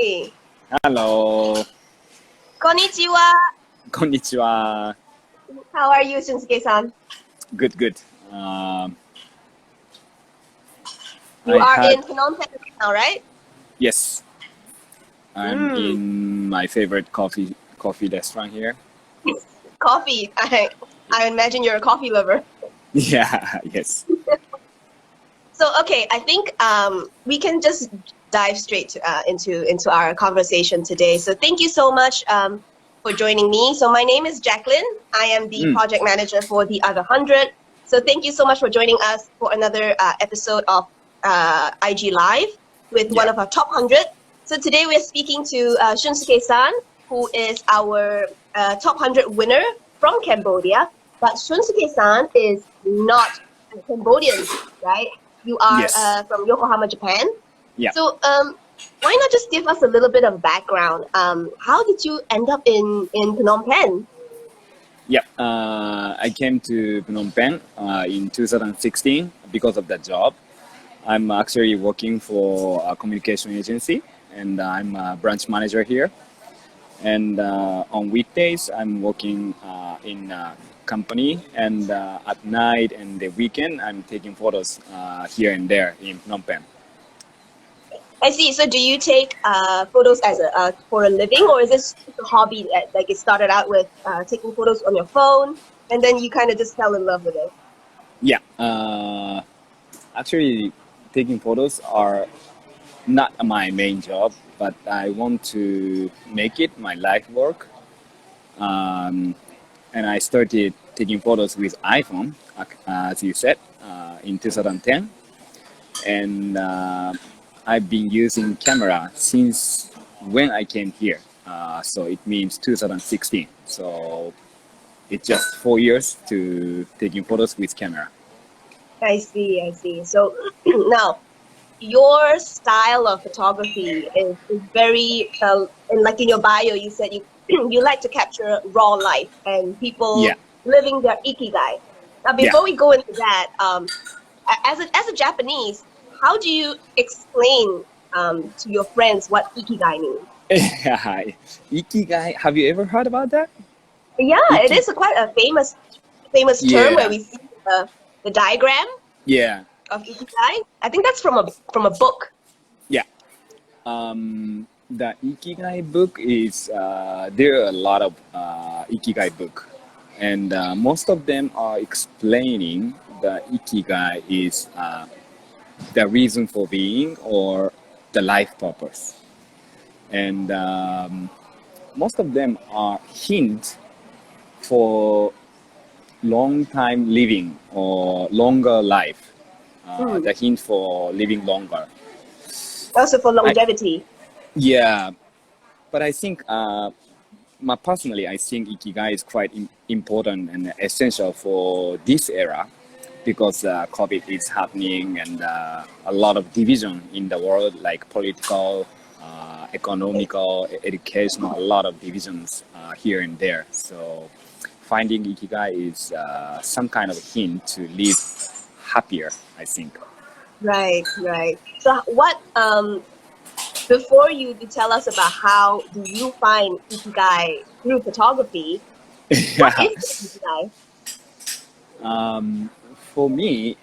Hi. Hello. Konnichiwa. Konnichiwa. How are you, Shunsuke-san? Good, good. Um, You I are had, in Phnom Penh right now, right? yes, I'm Mm. in my favorite coffee restaurant here. Coffee. I imagine you're a coffee lover. Yeah, yes. So, okay, I think we can just dive straight into our conversation today. So, thank you so much for joining me. So, my name is Jacqueline. I am the Mm, project manager for the Other 100. So, thank you so much for joining us for another episode of IG Live with one yeah. of our top 100. So, today we're speaking to Shunsuke-san, who is our top 100 winner from Cambodia. But Shunsuke-san is not a Cambodian, right? You are Yes. from Yokohama, Japan. Yeah. So, why not just give us a little bit of background? How did you end up in Phnom Penh? Yeah. I came to Phnom Penh in 2016 because of that job. I'm actually working for a communication agency, and I'm a branch manager here. And on weekdays, I'm working in a company, and at night and the weekend, I'm taking photos here and there in Phnom Penh. I see. So, do you take photos as a for a living, or is this just a hobby that like it started out with taking photos on your phone, and then you kind of just fell in love with it? Yeah, actually, taking photos are not my main job, but I want to make it my life work. Um, and I started taking photos with iPhone, as you said, in 2010. And I've been using camera since when I came here. So it means 2016. So it's just 4 years to taking photos with camera. I see. I see. So now your style of photography is very and like in your bio you said you you like to capture raw life and Yeah, people living their ikigai. Now yeah. before we go into that, as a Japanese, how do you explain to your friends what ikigai means? Ikigai. Have you ever heard about that? Yeah, it Iki. is quite a famous term where Yeah, we see the diagram yeah, of ikigai. I think that's from a book. yeah. The Ikigai book is there are a lot of Ikigai book, and most of them are explaining the Ikigai is the reason for being or the life purpose, and most of them are hint for long time living or longer life. Hmm. The hint for living longer. Also for I longevity. Yeah, but I think personally, I think Ikigai is quite important and essential for this era because COVID is happening and a lot of division in the world, like political, economical, educational, a lot of divisions here and there. So finding Ikigai is some kind of hint to live happier, I think. Right, right. So what before you tell us about how do you find ikigai through photography, what Yeah. is ikigai? For me,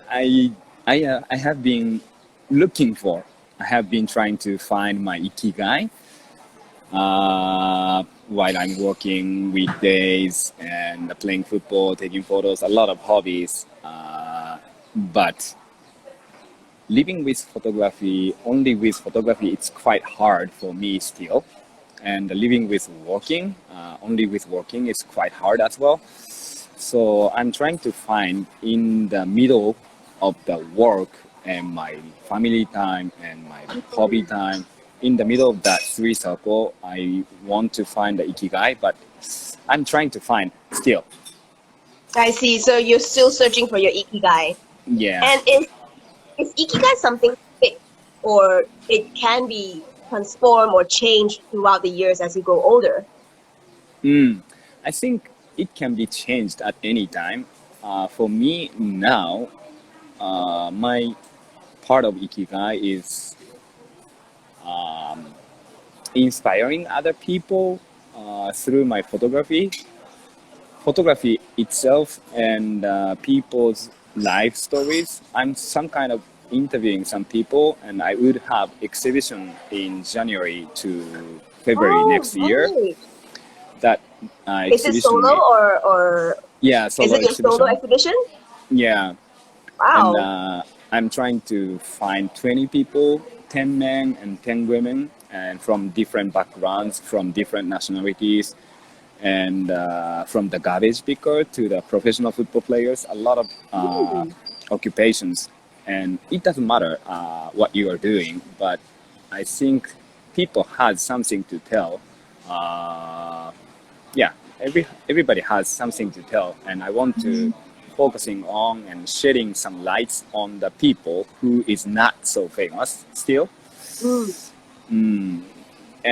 I I have been looking for. I have been trying to find my ikigai while I'm working weekdays and playing football, taking photos, a lot of hobbies. But living with photography, only with photography, it's quite hard for me still. And living with working, only with working is quite hard as well. So I'm trying to find in the middle of the work and my family time and my hobby time. In the middle of that three circle, I want to find the ikigai, but I'm trying to find still. I see. So you're still searching for your ikigai. Yeah. And is ikigai something fixed or it can be transformed or changed throughout the years as you grow older? Mm. I think it can be changed at any time. For me now, my part of ikigai is inspiring other people through my photography itself and people's life stories. I'm some kind of interviewing some people, and I would have exhibition in January to February Oh, next year. great. That Is it exhibition, solo or yeah, is solo it your solo exhibition. exhibition? Yeah, and Wow. I'm trying to find 20 people, 10 men and 10 women, and from different backgrounds, from different nationalities, and from the garbage picker to the professional football players, a lot of Hmm. occupations. And it doesn't matter what you are doing, but I think people had something to tell. Uh, yeah, everybody has something to tell, and I want to focusing on and shedding some lights on the people who is not so famous still, Mm.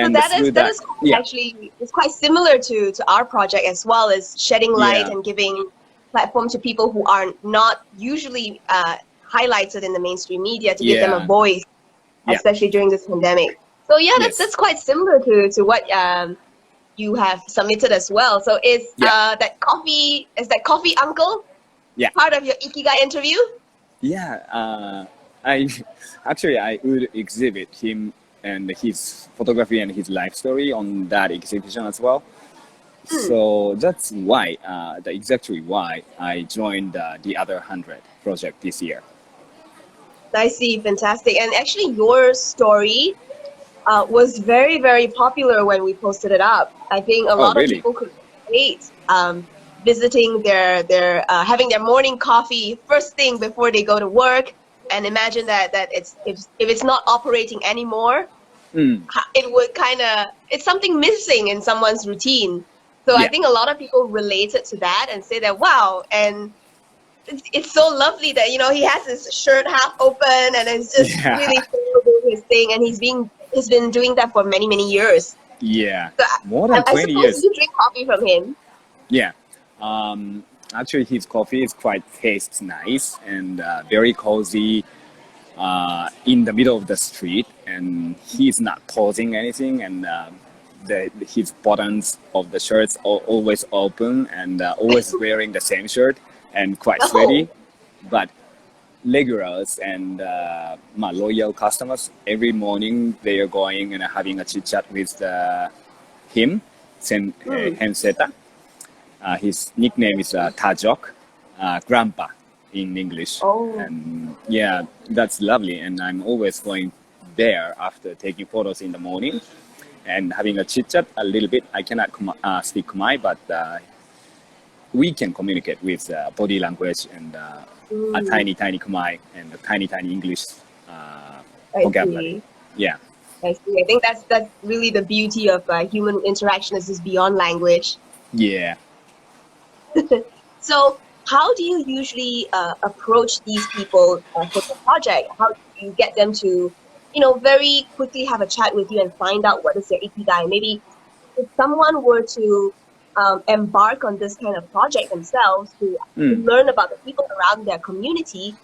So and through that that, is quite yeah, actually it's quite similar to our project as well as shedding light yeah, and giving platform to people who are not usually highlighted in the mainstream media to give them a yeah, voice, yeah, especially during this pandemic. So yeah, yes, that's quite similar to what you have submitted as well. So yeah, is that coffee uncle yeah, part of your Ikigai interview? yeah. I actually I would exhibit him and his photography and his life story on that exhibition as well. Hmm. So that's why, the exactly why I joined the Other 100 project this year. I see, fantastic. And actually, your story was very, very popular when we posted it up. I think a Oh, lot of really? people could relate visiting their having their morning coffee first thing before they go to work, and imagine that it's if it's not operating anymore, Mm, it would kind of it's something missing in someone's routine. So I yeah, think a lot of people related to that and say that wow, and it's so lovely that he has his shirt half open and is just yeah, really doing his thing, and he's been doing that for many many years. yeah. So More than I 20 suppose years. you drink coffee from him. Yeah. Um, Actually, his coffee is quite tastes nice and very cozy in the middle of the street, and he's not posing anything, and his buttons of the shirts are always open and always wearing the same shirt and quite sweaty. Oh, But regulars and my loyal customers, every morning they are going and having a chit chat with him, mm. Henseta. His nickname is Tajok, Grandpa in English. Oh, And yeah, that's lovely. And I'm always going there after taking photos in the morning and having a chit chat a little bit. I cannot speak Khmer, but we can communicate with body language and a mm. tiny, tiny Khmer and a tiny, tiny English uh, I vocabulary. see. Yeah, I see. I think that's really the beauty of human interaction is just beyond language. yeah. So, how do you usually approach these people for the project? How do you get them to, very quickly have a chat with you and find out what is their ikigai? Maybe if someone were to embark on this kind of project themselves to Mm, learn about the people around their community,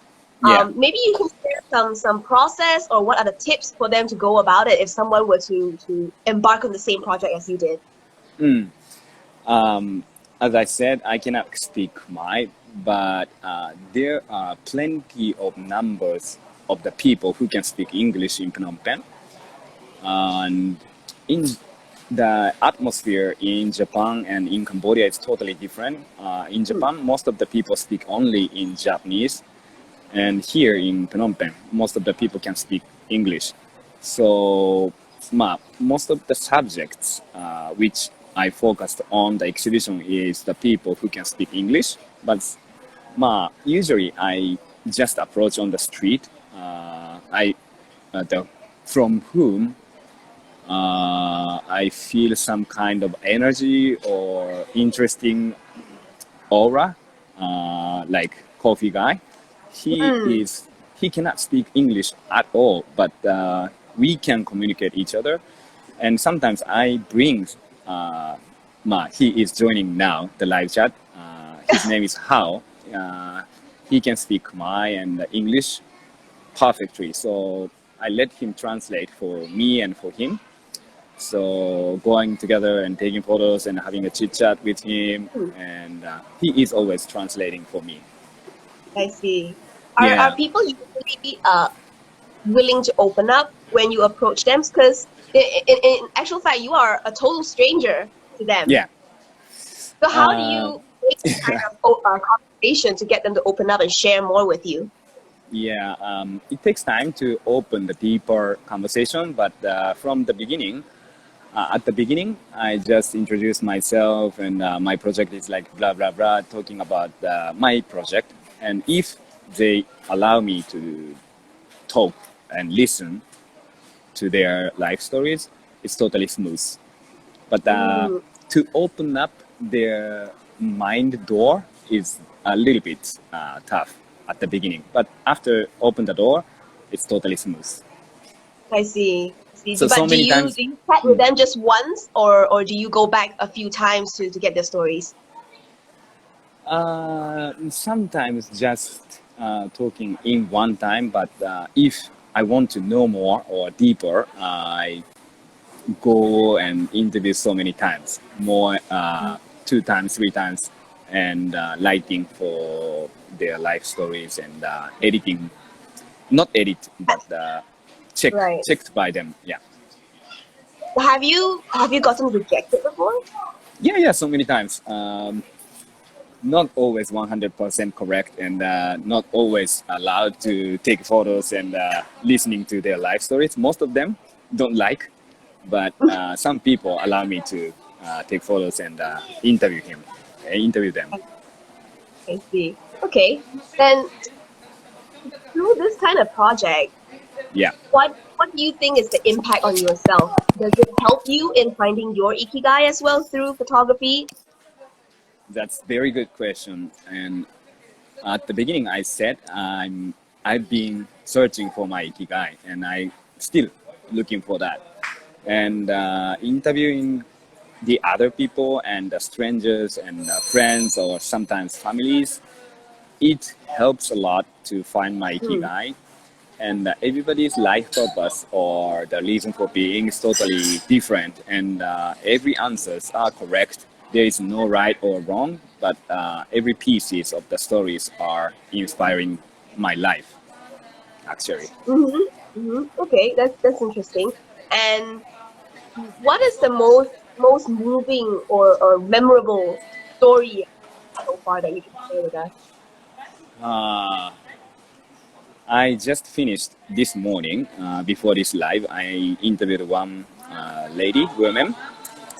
yeah. maybe you can share some process or what are the tips for them to go about it if someone were to embark on the same project as you did. Mm. Um, as I said, I cannot speak Khmer, but there are plenty of numbers of the people who can speak English in Phnom Penh. And in the atmosphere in Japan and in Cambodia is totally different. In Hmm. Japan, most of the people speak only in Japanese, and here in Phnom Penh, most of the people can speak English. So, most of the subjects which I focused on the exhibition is the people who can speak English. But usually I just approach on the street. The from whom I feel some kind of energy or interesting aura, like coffee guy. He Mm. is he cannot speak English at all, but we can communicate each other. And sometimes I bring he is joining now the live chat. His name is Hao. He can speak Khmer and English perfectly, so I let him translate for me and for him. So going together and taking photos and having a chit chat with him, Hmm, and he is always translating for me. I see. Are Yeah, people usually willing to open up when you approach them? Because in actual fact, you are a total stranger to them. yeah, So how do uh, you make that kind of conversation to get them to open up and share more with you? yeah. It takes time to open the deeper conversation, but from the beginning, at the beginning, I just introduce myself and my project is like blah blah blah, talking about my project. And if they allow me to talk and listen to their life stories, it's totally smooth. But Mm, to open up their mind door is a little bit tough at the beginning. But after open the door, it's totally smooth. I see. I see. So But many times, do you chat with them just once, or do you go back a few times to get their stories? sometimes just talking in one time. But if I want to know more or deeper, I go and interview so many times, more two times, three times, and writing for their life stories and editing, not edit, but Right. checked by them. Yeah, Have you gotten rejected before? yeah, yeah. So many times. Not always 100% correct, and not always allowed to take photos and listening to their life stories. Most of them don't like, but some people allow me to take photos and interview them. I see. Okay. Then through this kind of project, Yeah, what do you think is the impact on yourself? Does it help you in finding your ikigai as well through photography? that's very good question. And at the beginning, I said I've been searching for my ikigai, and I still looking for that. And interviewing the other people and the strangers and friends or sometimes families, it helps a lot to find my Hmm. ikigai. And everybody's life purpose or the reason for being is totally different, and every answers are correct. There is no right or wrong, but every pieces of the stories are inspiring my life actually. Mm-hmm. Mm-hmm. Okay, that's interesting. And what is the most moving or memorable story so far that you can share with us? uh, I just finished this morning. Before this live, I interviewed one woman,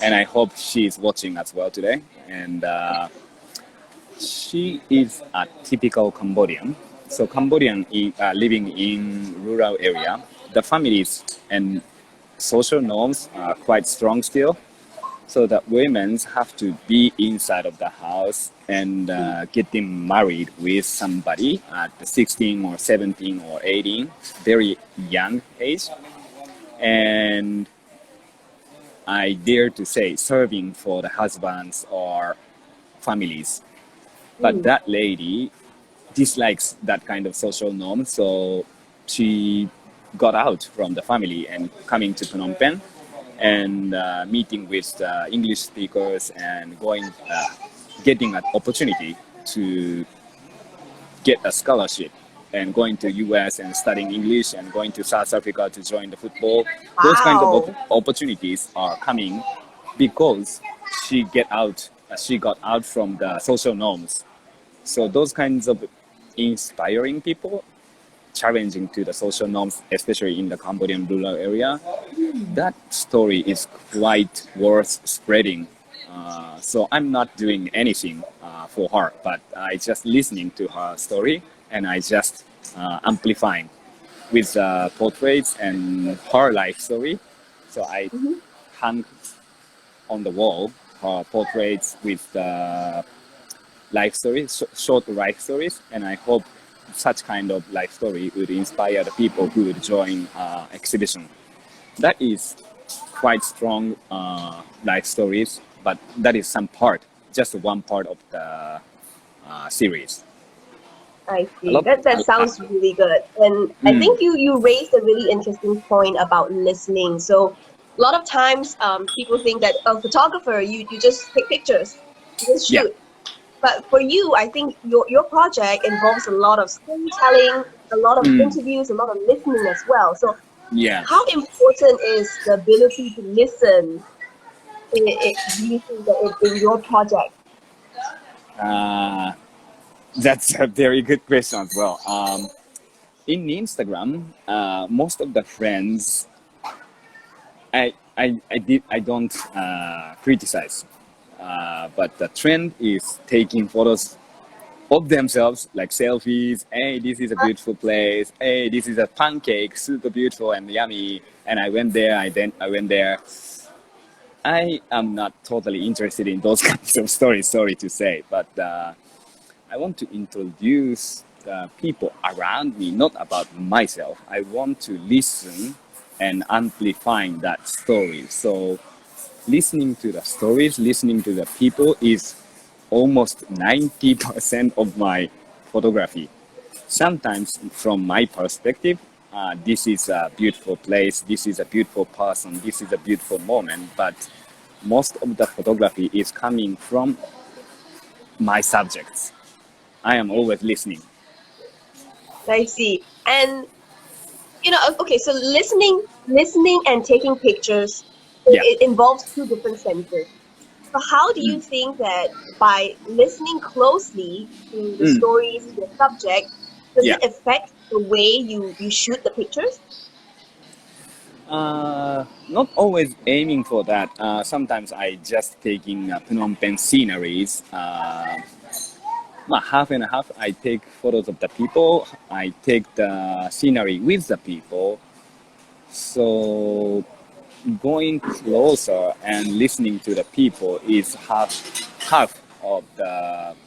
and I hope she's watching as well today. And she is a typical Cambodian. So Cambodian living in rural area, the families and social norms are quite strong still. So that women have to be inside of the house and getting married with somebody at the 16 or 17 or 18, very young age. And I dare to say serving for the husbands or families. But Hmm. that lady dislikes that kind of social norm, so she got out from the family and coming to Phnom Penh and meeting with English speakers and getting an opportunity to get a scholarship and going to US and studying English and going to South Africa to join the football. Those kinds of Wow. opportunities are coming because she got out from the social norms. So those kinds of inspiring people, challenging to the social norms, especially in the Cambodian rural area, that story is quite worth spreading. So I'm not doing anything for her, but I just listening to her story and I just amplifying with portraits and her life story. So I Hmm. hung on the wall her portraits with life stories, short life stories, and I hope such kind of life story would inspire the people who would join exhibition. That is quite strong life stories, but that is some part, just one part of the series. I A see. lot. That sounds really good. And I think you raised a really interesting point about listening. So A lot of times, people think that a photographer, you just take pictures, you just Yeah. shoot. But for you, I think your project involves a lot of storytelling, a lot of Mm, interviews, a lot of listening as well. So yeah. how important is the ability to listen? Do you think that in your project? Uh, that's a very good question as well. In Instagram, most of the friends, I don't criticize, but the trend is taking photos of themselves, like selfies. Hey, this is a beautiful place. Hey, this is a pancake, super beautiful and yummy. And I went there. I went there. I am not totally interested in those kinds of stories. Sorry to say, but I want to introduce the people around me, not about myself. I want to listen and amplifying that story. So listening to the stories, listening to the people is almost 90% of my photography. Sometimes from my perspective, this is a beautiful place, this is a beautiful person, this is a beautiful moment, but most of the photography is coming from my subjects. I am always listening. I see. And okay, so listening and taking pictures, Yeah. it involves two different senses. So how do you think that by listening closely to the Mm. stories, to the subject, does Yeah. it affect the way you shoot the pictures? Not always aiming for that. Sometimes I just taking Phnom Penh sceneries. Half and half. I take photos of the people. I take the scenery with the people. So going closer and listening to the people is half of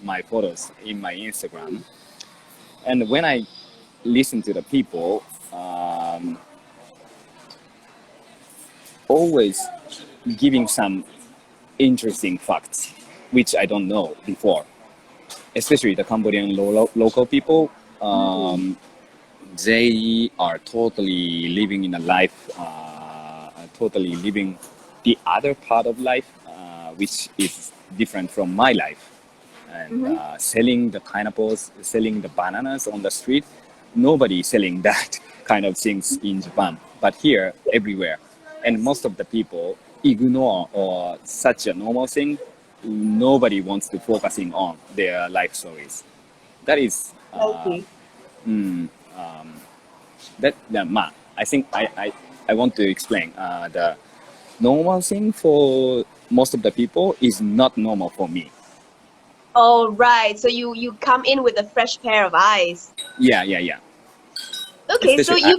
my photos in my Instagram. And when I listen to the people, always giving some interesting facts which I don't know before, especially the Cambodian local people. Mm. They are totally living in a life, totally living the other part of life, which is different from my life. And Mm-hmm. selling the pineapples, selling the bananas on the street, nobody is selling that kind of things in Japan, but here, everywhere. And most of the people ignore or such a normal thing. Nobody wants to focusing on their life stories. That is I see. I think I want to explain the normal thing for most of the people is not normal for me. Oh, right. So you come in with a fresh pair of eyes. Yeah, yeah, yeah. Okay, so Especially,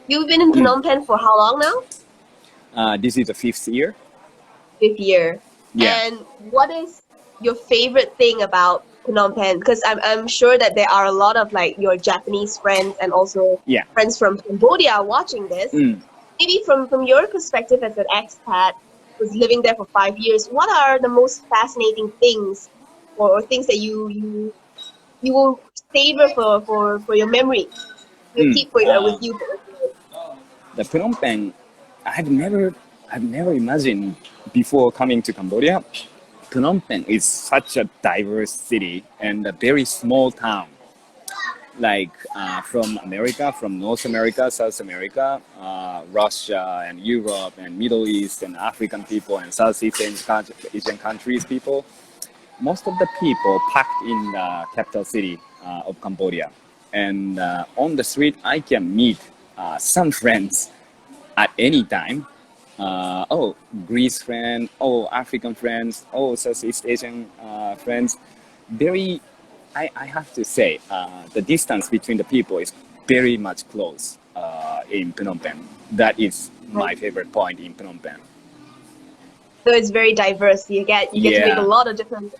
you've been in mm, Phnom Penh for how long now? this is the fifth year. Fifth year. Yeah, And what is your favorite thing about Phnom Penh? Because I'm sure that there are a lot of like your Japanese friends and also yeah. friends from Cambodia watching this. Mm, Maybe from your perspective as an expat who's living there for 5 years, what are the most fascinating things or things that you will savor for your memory? You mm. keep with you for The Phnom Penh, I've never imagined before coming to Cambodia. Phnom Penh is such a diverse city and a very small town. Like from America, from North America, South America, Russia and Europe and Middle East and African people and Southeast Asian countries people. Most of the people packed in the capital city of Cambodia. And on the street, I can meet some friends at any time. Greece friend, African friends, Southeast Asian friends. Very, I have to say, the distance between the people is very much close in Phnom Penh. That is right? my favorite point in Phnom Penh. So it's very diverse. You get to make a Yeah, lot of different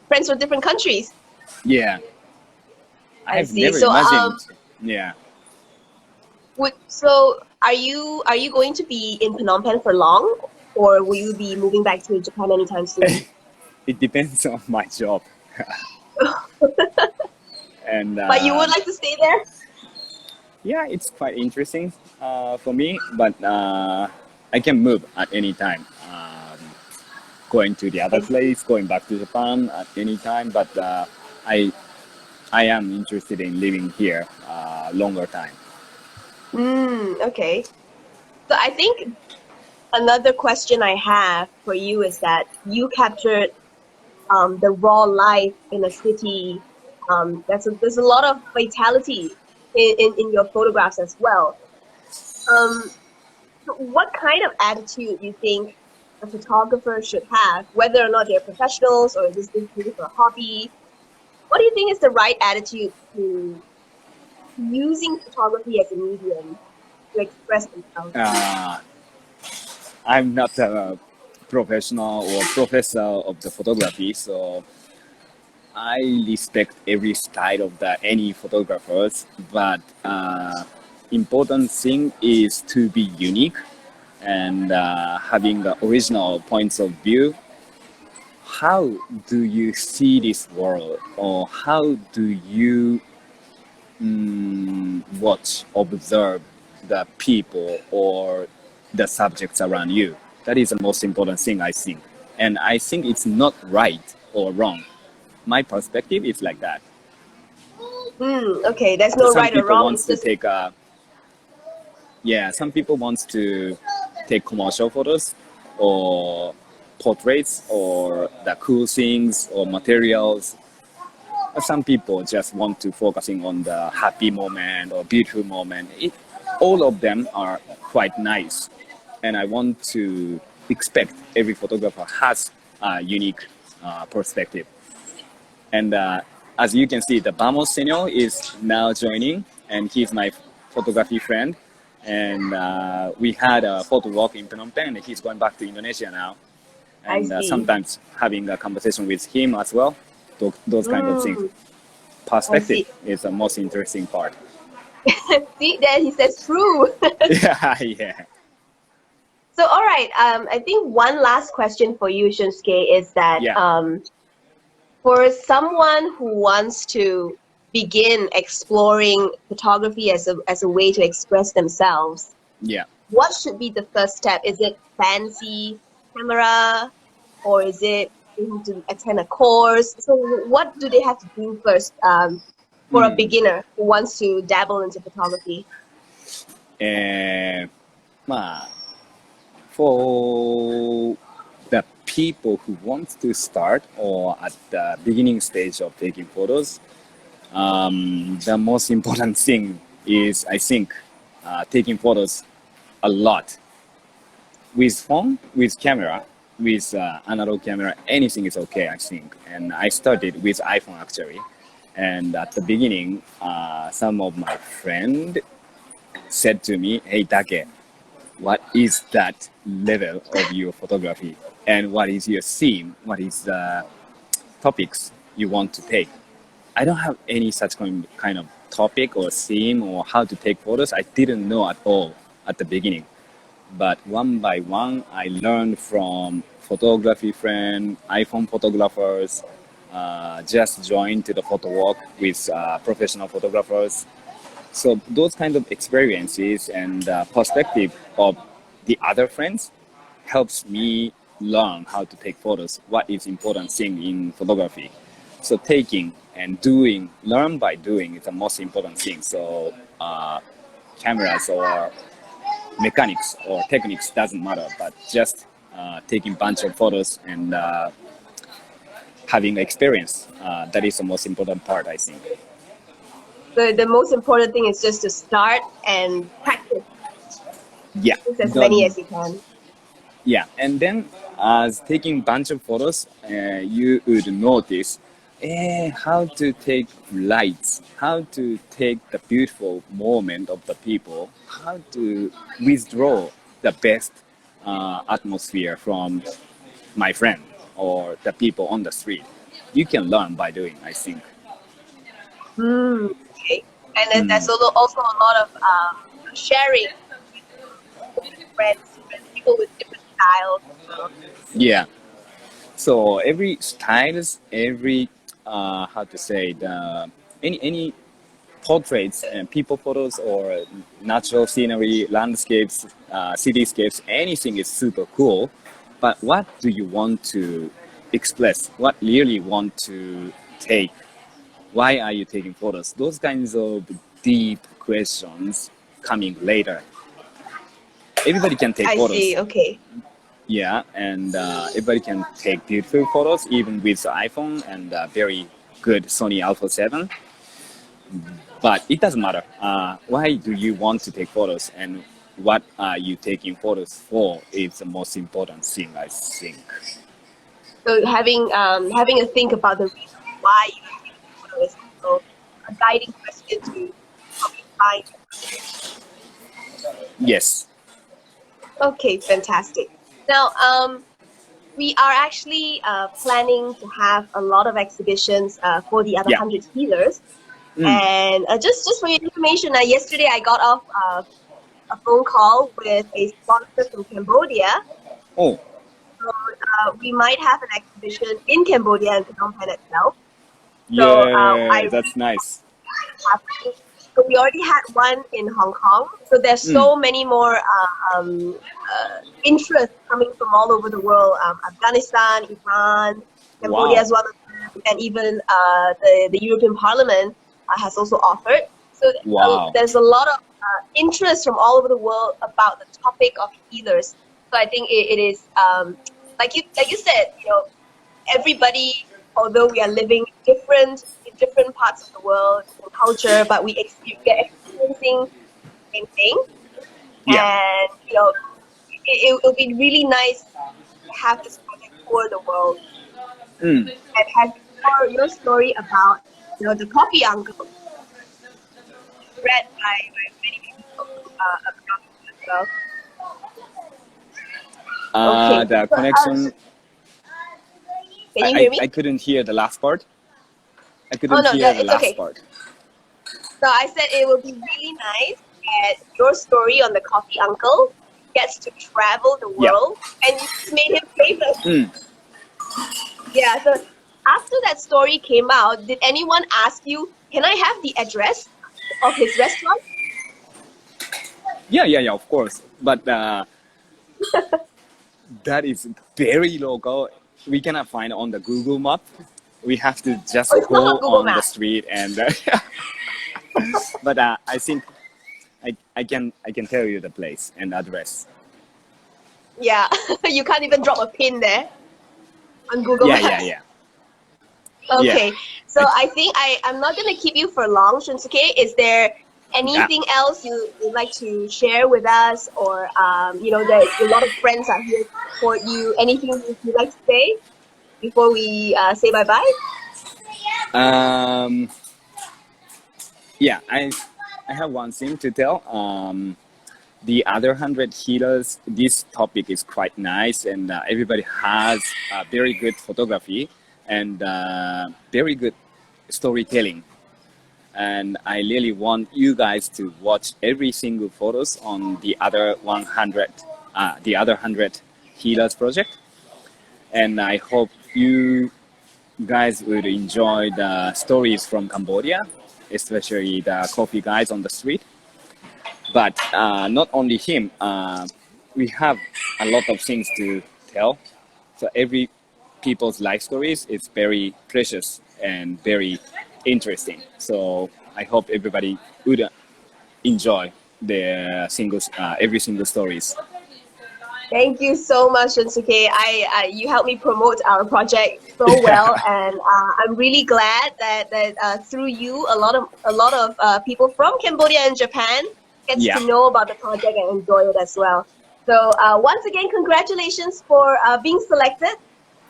friends from different countries. yeah. I I have see. never So imagined. Yeah, are you going to be in Phnom Penh for long, or will you be moving back to Japan anytime soon? it depends on my job. And But you would like to stay there? yeah, it's quite interesting for me. But I can move at any time. Going to the other I see. place, going back to Japan at any time. But I I am interested in living here longer time. Okay. So I think another question I have for you is that you captured the raw life in a city. There's a lot of vitality in your photographs as well. Um, so what kind of attitude do you think a photographer should have, whether or not they're professionals or just doing it for a hobby? What do you think is the right attitude to using photography as a medium to express themselves? Uh, I'm not a professional or professor of the photography, so I respect every style of the any photographers. But important thing is to be unique and having the original points of view. How do you see this world, or how do you watch, observe the people or the subjects around you? That is the most important thing, I think. And I think it's not right or wrong. My perspective is like that. Okay, there's no Some right or people wrong. wants It's to just take some people wants to take commercial photos or portraits or the cool things or materials. Some people just want to focusing on the happy moment or beautiful moment. All of them are quite nice, and I want to expect every photographer has a unique perspective. And as you can see, the Vamos Senor is now joining, and he's my photography friend. And we had a photo walk in Phnom Penh, and he's going back to Indonesia now. I And see. sometimes having a conversation with him as well, those kind of things. Mm, I Perspective see. is the most interesting part. See, there he says true. Yeah, yeah, So, all right. I think one last question for you, Shunsuke, is that yeah, for someone who wants to begin exploring photography as a way to express themselves, yeah. what should be the first step? Is it fancy camera, or is it they have to attend a course? So, what do they have to do first for a Mm. beginner who wants to dabble into photography? And for the people who want to start or at the beginning stage of taking photos, the most important thing is, I think, taking photos a lot with phone, with camera, with analog camera. Anything is okay, I think. And I started with iPhone actually. And at the beginning, some of my friend said to me, "Hey, Take, what is that level of your photography, and what is your theme, what is the topics you want to take?" I don't have any such kind of topic or theme or how to take photos. I didn't know at all at the beginning, but one by one I learned from photography friend, iPhone photographers, just joined to the photo walk with professional photographers. So those kind of experiences and perspective of the other friends helps me learn how to take photos. What is important thing in photography? So taking and doing, learn by doing is the most important thing. So cameras or mechanics or techniques doesn't matter, but just taking bunch of photos and having experience. That is the most important part, I think. The most important thing is just to start and practice Yeah. as many The as you can. Yeah, and then as taking bunch of photos, you would notice how to take lights, how to take the beautiful moment of the people, how to withdraw the best atmosphere from my friend or the people on the street. You can learn by doing, I think. Okay. And then there's also a lot of sharing with friends, different people with different styles as well. Yeah. So every styles, every how to say the any portraits and people photos or natural scenery, landscapes, cityscapes, anything is super cool. But what do you want to express? What really want to take? Why are you taking photos? Those kinds of deep questions coming later. Everybody can take I see. photos, Okay. yeah, and everybody can take beautiful photos even with the iPhone and very good Sony Alpha 7. But it doesn't matter. Why do you want to take photos and what are you taking photos for is the most important thing, I think. So having a think about the reason why you are taking the photo is also a guiding question to help you find. Yes. Okay, fantastic. Now, we are actually planning to have a lot of exhibitions for the other Yeah. 100 healers. Mm. And just for your information, yesterday I got off a phone call with a sponsor from Cambodia. Oh, So we might have an exhibition in Cambodia and Phnom Penh itself. So I yeah, really that's nice. happening. So we already had one in Hong Kong. So there's Mm. so many more interests coming from all over the world. Afghanistan, Iran, Cambodia Wow. as well, and even the European Parliament has also offered. So Wow. there's a lot of interest from all over the world about the topic of healers. So I think it is like you said, everybody, although we are living in different parts of the world, different culture, but we get experiencing the same thing. Yeah. And it'll be really nice to have this project for the world. Mm. And has your story about the coffee uncle read by many people around as well. Okay, The so connection, can you hear me? I couldn't hear the last part. I Oh couldn't no, hear the it's last okay. part. So I said it would be really nice that your story on the coffee uncle gets to travel the Yeah. world and you just made him famous. Mm. Yeah, so after that story came out, did anyone ask you, can I have the address of his restaurant? Yeah, of course. But that is very local. We cannot find on the Google map. We have to Oh, just it's not go on Google on the Maps. street and. But I think I can tell you the place and address. Yeah, you can't even drop a pin there on Google Maps. Yeah. Yeah. Okay, so I think I'm not going to keep you for long, Shunsuke. Is there Yeah. anything else you'd like to share with us? Or, that a lot of friends are here to support you. Anything you'd like to say before we say bye-bye? Um, yeah, I have one thing to tell. The other 100 healers, this topic is quite nice, and everybody has very good photography and very good storytelling. And I really want you guys to watch every single photos on the other 100, the other 100 healers project. And I hope you guys would enjoy the stories from Cambodia, especially the coffee guys on the street. But not only him, we have a lot of things to tell. So every people's life stories is very precious and very interesting. So I hope everybody would enjoy the every single stories. Thank you so much, Shunsuke. You helped me promote our project so well, and I'm really glad that through you, a lot of people from Cambodia and Japan gets Yeah, to know about the project and enjoy it as well. So once again, congratulations for being selected.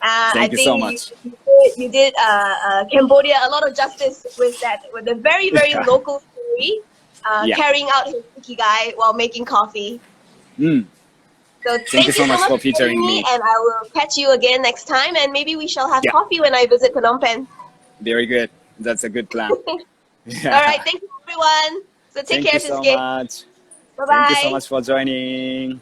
I thank you so think you, much. you did Cambodia a lot of justice with a very very Yeah, local story, yeah. carrying out his ikigai while making coffee. Mm. So Thank you thank you so so much much for for joining featuring me, me. and I will catch you again next time, and maybe we shall have Yeah, coffee when I visit Phnom Penh. very good. That's a good plan. All right, Yeah. thank you everyone. So take Thank care, you so Shinsuke. much. Bye Thank you so bye. much for joining.